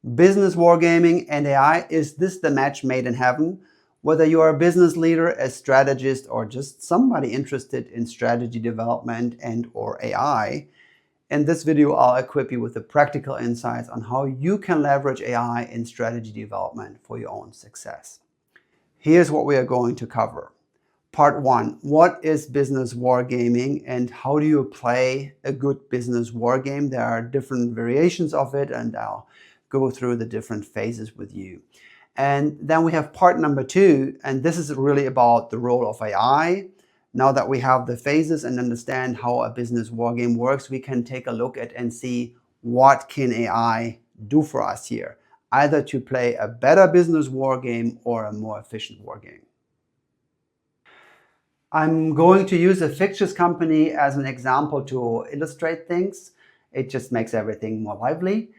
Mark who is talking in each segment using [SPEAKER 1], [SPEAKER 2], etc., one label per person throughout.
[SPEAKER 1] Business wargaming and AI, is this the match made in heaven? Whether you are a business leader, a strategist, or just somebody interested in strategy development and or AI, in this video I'll equip you with the practical insights on how you can leverage AI in strategy development for your own success. Here's what we are going to cover. Part 1, what is business wargaming and how do you play a good business wargame? There are different variations of it and I'll go through the different phases with you. And then we have part number 2, and this is really about the role of AI. Now that we have the phases and understand how a business wargame works, we can take a look at and see what can AI do for us here, either to play a better business wargame or a more efficient wargame. I'm going to use a fictitious company as an example to illustrate things. It just makes everything more lively.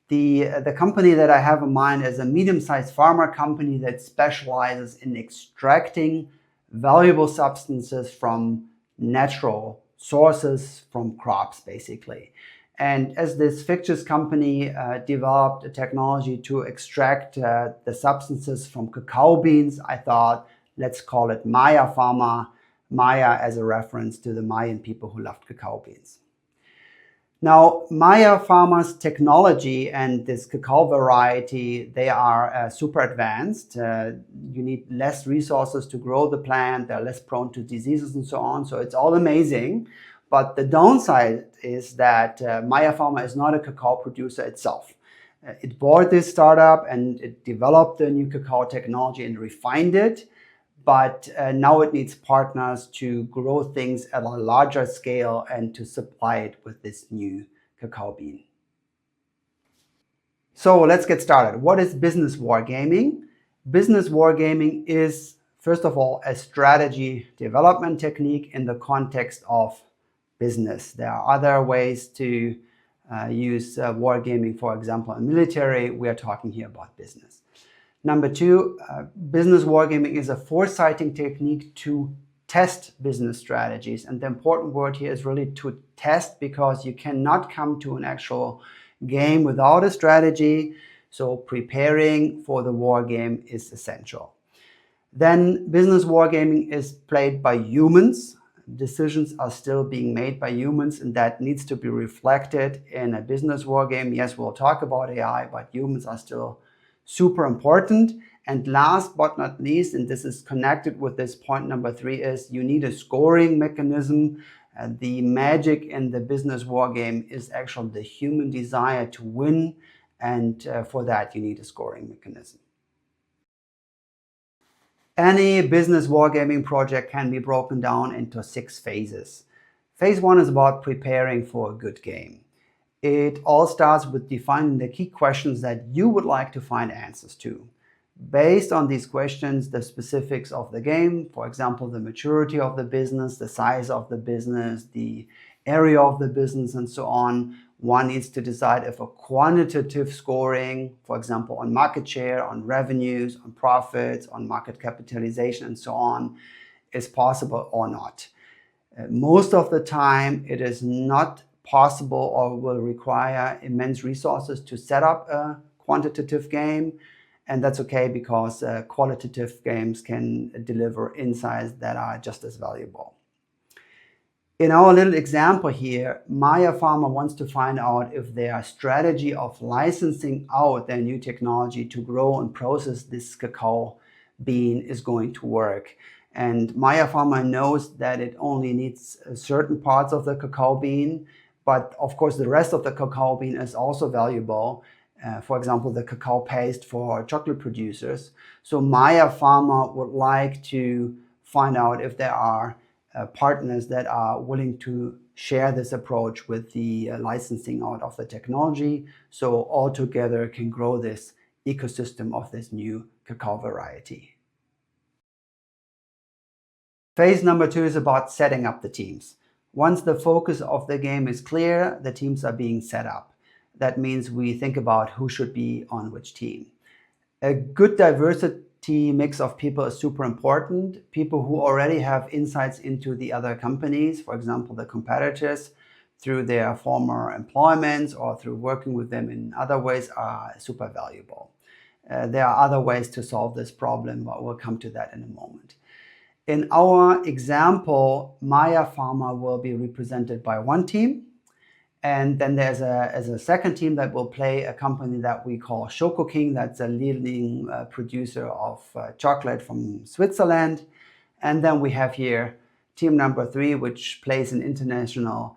[SPEAKER 1] The company that I have in mind is a medium-sized pharma company that specializes in extracting valuable substances from natural sources, from crops, basically. And as this fictitious company developed a technology to extract the substances from cacao beans, I thought, let's call it Maya Pharma, Maya as a reference to the Mayan people who loved cacao beans. Now, Maya Pharma's technology and this cacao variety, they are super advanced. You need less resources to grow the plant. They're less prone to diseases and so on. So it's all amazing. But the downside is that Maya Pharma is not a cacao producer itself. It bought this startup and it developed the new cacao technology and refined it. But now it needs partners to grow things at a larger scale and to supply it with this new cacao bean. So let's get started. What is business wargaming? Business wargaming is, first of all, a strategy development technique in the context of business. There are other ways to use wargaming, for example, in military. We are talking here about business. Number 2, business wargaming is a foresighting technique to test business strategies. And the important word here is really to test, because you cannot come to an actual game without a strategy. So preparing for the wargame is essential. Then business wargaming is played by humans. Decisions are still being made by humans, and that needs to be reflected in a business wargame. Yes, we'll talk about AI, but humans are still super important. And last but not least, and this is connected with this point number 3, is you need a scoring mechanism. The magic in the business wargame is actually the human desire to win, and for that you need a scoring mechanism. Any business wargaming project can be broken down into 6 phases. Phase 1 is about preparing for a good game. It all starts with defining the key questions that you would like to find answers to. Based on these questions, the specifics of the game, for example, the maturity of the business, the size of the business, the area of the business, and so on, one needs to decide if a quantitative scoring, for example, on market share, on revenues, on profits, on market capitalization, and so on, is possible or not. Most of the time, it is not possible or will require immense resources to set up a quantitative game. And that's okay, because qualitative games can deliver insights that are just as valuable. In our little example here, Maya Pharma wants to find out if their strategy of licensing out their new technology to grow and process this cacao bean is going to work. And Maya Pharma knows that it only needs certain parts of the cacao bean. But of course, the rest of the cacao bean is also valuable. For example, the cacao paste for chocolate producers. So Maya Pharma would like to find out if there are partners that are willing to share this approach with the licensing out of the technology, so all together can grow this ecosystem of this new cacao variety. Phase number 2 is about setting up the teams. Once the focus of the game is clear, the teams are being set up. That means we think about who should be on which team. A good diversity mix of people is super important. People who already have insights into the other companies, for example, the competitors. through their former employments or through working with them in other ways are super valuable. There are other ways to solve this problem, but we'll come to that in a moment. In our example, Maya Pharma will be represented by one team. And then there's a second team that will play a company that we call Schokoking. That's a leading producer of chocolate from Switzerland. And then we have here team number 3, which plays an international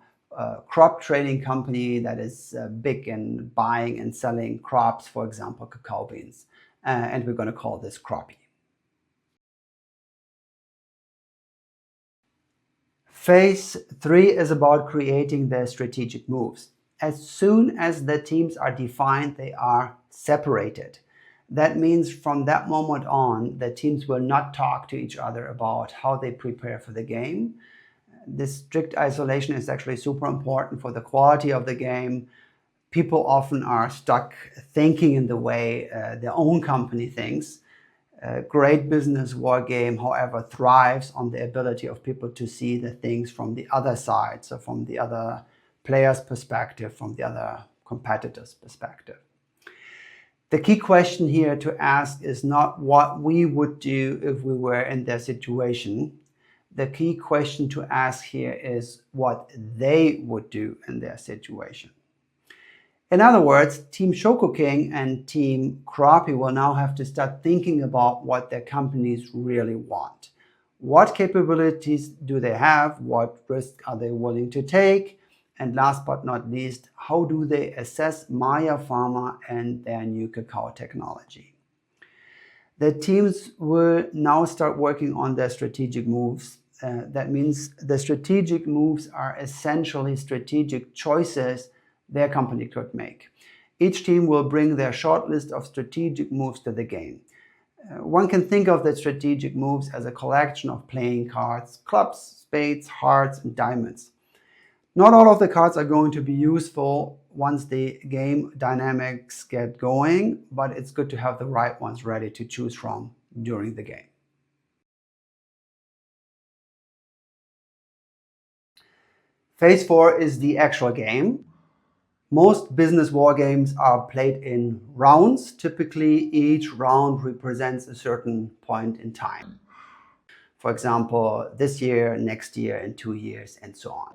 [SPEAKER 1] crop trading company that is big in buying and selling crops, for example, cacao beans. And we're going to call this Croppy. Phase 3 is about creating the strategic moves. As soon as the teams are defined, they are separated. That means from that moment on, the teams will not talk to each other about how they prepare for the game. This strict isolation is actually super important for the quality of the game. People often are stuck thinking in the way their own company thinks. A great business war game, however, thrives on the ability of people to see the things from the other side, so from the other player's perspective, from the other competitor's perspective. The key question here to ask is not what we would do if we were in their situation. The key question to ask here is what they would do in their situation. In other words, Team Schokoking and Team Croppy will now have to start thinking about what their companies really want. What capabilities do they have? What risks are they willing to take? And last but not least, how do they assess Maya Pharma and their new cacao technology? The teams will now start working on their strategic moves. That means the strategic moves are essentially strategic choices their company could make. Each team will bring their short list of strategic moves to the game. One can think of the strategic moves as a collection of playing cards, clubs, spades, hearts, and diamonds. Not all of the cards are going to be useful once the game dynamics get going, but it's good to have the right ones ready to choose from during the game. Phase 4 is the actual game. Most business war games are played in rounds. Typically, each round represents a certain point in time. For example, this year, next year, in 2 years, and so on.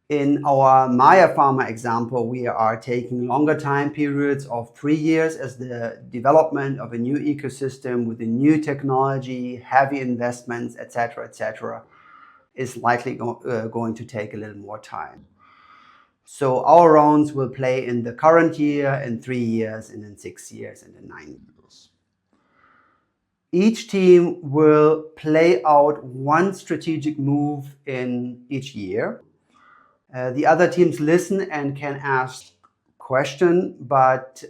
[SPEAKER 1] In our Maya Pharma example, we are taking longer time periods of 3 years as the development of a new ecosystem with a new technology, heavy investments, etc., is likely going to take a little more time. So our rounds will play in the current year, in 3 years, and in 6 years, and in 9 years. Each team will play out one strategic move in each year. The other teams listen and can ask questions, but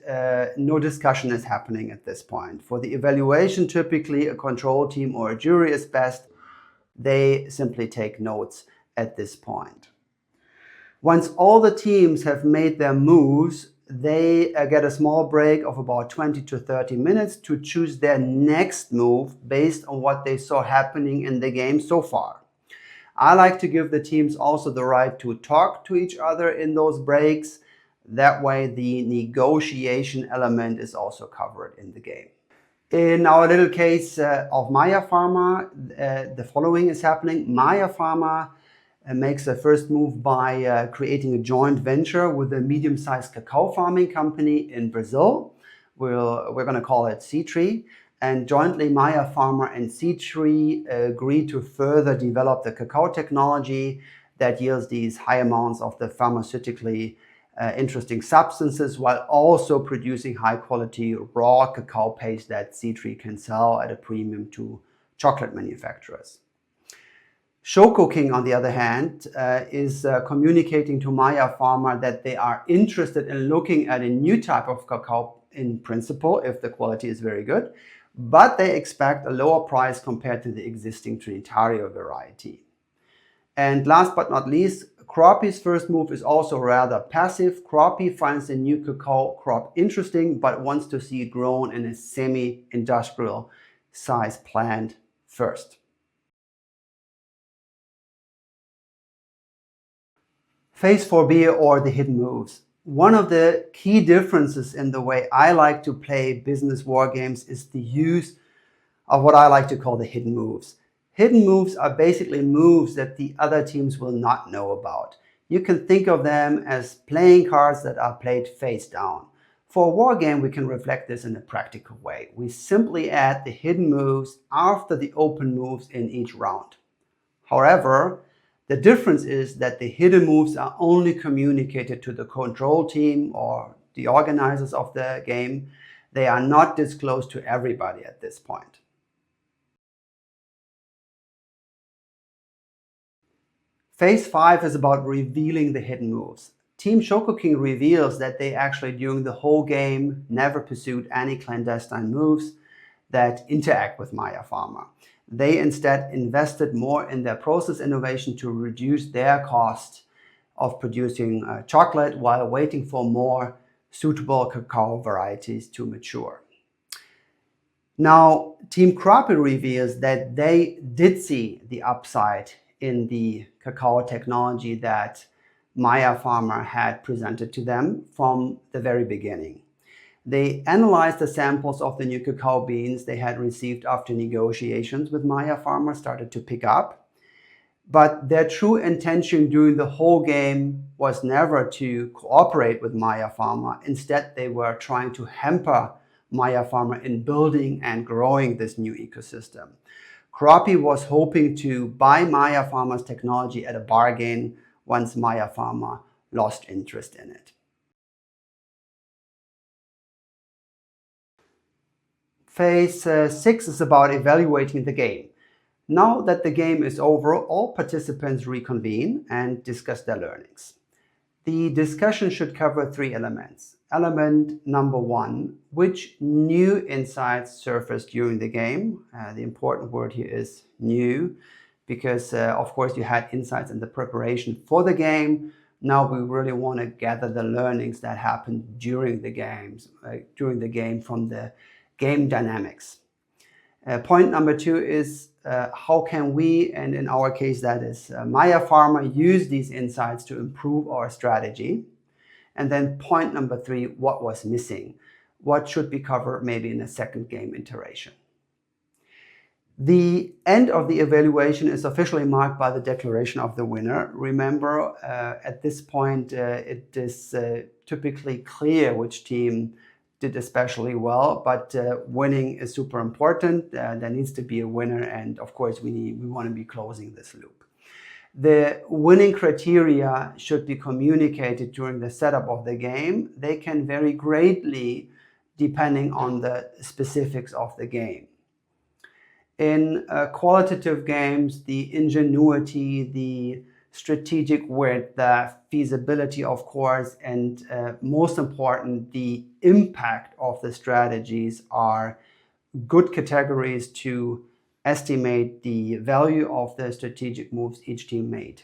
[SPEAKER 1] no discussion is happening at this point. For the evaluation, typically a control team or a jury is best. They simply take notes at this point. Once all the teams have made their moves, they get a small break of about 20 to 30 minutes to choose their next move based on what they saw happening in the game so far. I like to give the teams also the right to talk to each other in those breaks. That way the negotiation element is also covered in the game. In our little case of Maya Pharma, the following is happening. Maya Pharma makes a first move by creating a joint venture with a medium-sized cacao farming company in Brazil. We're going to call it C-Tree. And jointly, Maya Pharma and C-Tree agree to further develop the cacao technology that yields these high amounts of the pharmaceutically interesting substances, while also producing high-quality raw cacao paste that C-Tree can sell at a premium to chocolate manufacturers. Schokoking, on the other hand, is communicating to Maya Pharma that they are interested in looking at a new type of cacao in principle, if the quality is very good, but they expect a lower price compared to the existing Trinitario variety. And last but not least, Croppy's first move is also rather passive. Croppy finds the new cacao crop interesting, but wants to see it grown in a semi-industrial size plant first. Phase 4B, or the hidden moves. One of the key differences in the way I like to play business war games is the use of what I like to call the hidden moves. Hidden moves are basically moves that the other teams will not know about. You can think of them as playing cards that are played face down. For a war game, we can reflect this in a practical way. We simply add the hidden moves after the open moves in each round. However, the difference is that the hidden moves are only communicated to the control team or the organizers of the game. They are not disclosed to everybody at this point. Phase 5 is about revealing the hidden moves. Team Shokoking reveals that they actually, during the whole game, never pursued any clandestine moves that interact with Maya Pharma. They instead invested more in their process innovation to reduce their cost of producing chocolate while waiting for more suitable cacao varieties to mature. Now, Team Krapi reveals that they did see the upside in the cacao technology that Maya Pharma had presented to them from the very beginning. They analyzed the samples of the new cacao beans they had received after negotiations with Maya Pharma started to pick up. But their true intention during the whole game was never to cooperate with Maya Pharma. Instead, they were trying to hamper Maya Pharma in building and growing this new ecosystem. Krapi was hoping to buy Maya Pharma's technology at a bargain once Maya Pharma lost interest in it. Phase 6 is about evaluating the game. Now that the game is over, all participants reconvene and discuss their learnings. The discussion should cover 3 elements. Element number 1, which new insights surfaced during the game? The important word here is new, because of course you had insights in the preparation for the game. Now we really want to gather the learnings that happened during the game from the game dynamics. Point number 2 is how can we, and in our case that is Maya Pharma, use these insights to improve our strategy. And then point number 3, what was missing? What should be covered maybe in a second game iteration? The end of the evaluation is officially marked by the declaration of the winner. Remember, at this point, it is typically clear which team did especially well, but winning is super important. There needs to be a winner, and of course we want to be closing this loop. The winning criteria should be communicated during the setup of the game. They can vary greatly depending on the specifics of the game. In qualitative games, the ingenuity, the strategic wit, the feasibility, of course, and most important, the impact of the strategies are good categories to estimate the value of the strategic moves each team made.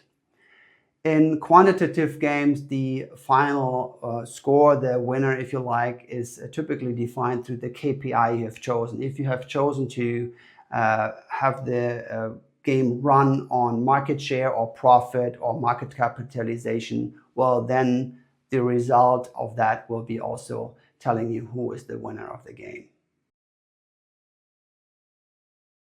[SPEAKER 1] In quantitative games, the final score, the winner, if you like, is typically defined through the KPI you have chosen. If you have chosen to have the game run on market share or profit or market capitalization, well, then the result of that will be also telling you who is the winner of the game.